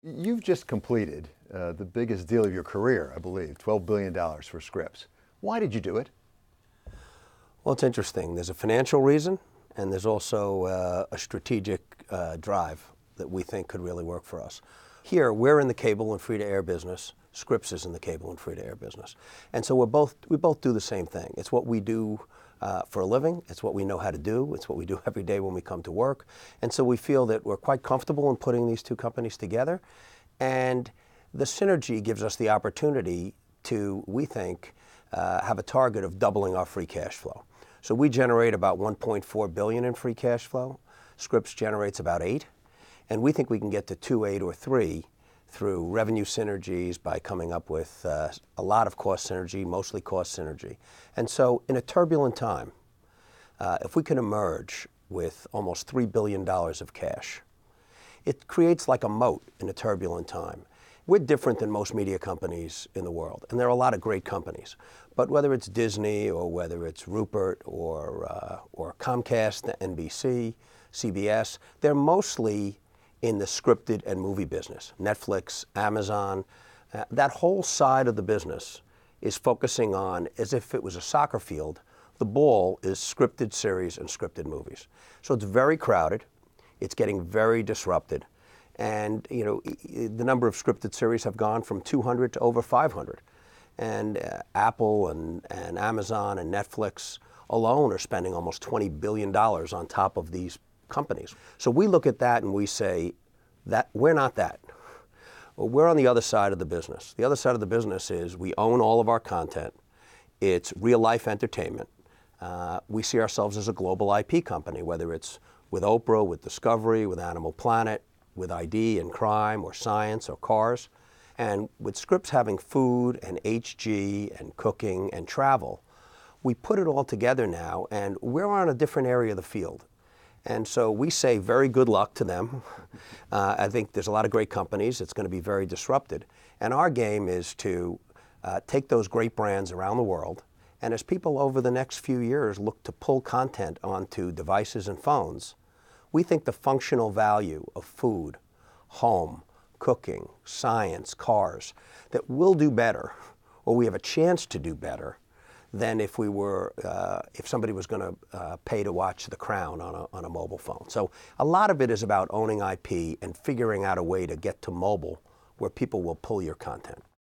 You've just completed the biggest deal of your career, I believe, $12 billion for Scripps. Why did you do it? Well, it's interesting. There's a financial reason, and there's also a strategic drive that we think could really work for us. Here, we're in the cable and free-to-air business. Scripps is in the cable and free-to-air business. And so we both do the same thing. It's what we do for a living. It's what we know how to do. It's what we do every day when we come to work. And so we feel that we're quite comfortable in putting these two companies together. And the synergy gives us the opportunity to, we think, have a target of doubling our free cash flow. So we generate about $1.4 billion in free cash flow. Scripps generates about $8 billion. And we think we can get to 2, 8, or 3 through revenue synergies by coming up with a lot of cost synergy, mostly cost synergy. And so in a turbulent time, if we can emerge with almost $3 billion of cash, it creates like a moat in a turbulent time. We're different than most media companies in the world, and there are a lot of great companies. But whether it's Disney or whether it's Rupert or Comcast, NBC, CBS, they're mostly in the scripted and movie business. Netflix, Amazon, that whole side of the business is focusing on, as if it was a soccer field, the ball is scripted series and scripted movies. So it's very crowded, it's getting very disrupted, and the number of scripted series have gone from 200 to over 500. And Apple and Amazon and Netflix alone are spending almost $20 billion on top of these companies. So we look at that and we say that we're not that. Well, we're on the other side of the business. The other side of the business is we own all of our content. It's real-life entertainment. We see ourselves as a global IP company, whether it's with Oprah, with Discovery, with Animal Planet, with ID and crime or science or cars. And with Scripps having food and HG and cooking and travel, we put it all together now, and we're on a different area of the field. And so we say very good luck to them. I think there's a lot of great companies. It's going to be very disrupted. And our game is to take those great brands around the world, and as people over the next few years look to pull content onto devices and phones, we think the functional value of food, home, cooking, science, cars, that we'll do better, or we have a chance to do better, than if somebody was going to pay to watch The Crown on a mobile phone. So a lot of it is about owning IP and figuring out a way to get to mobile where people will pull your content.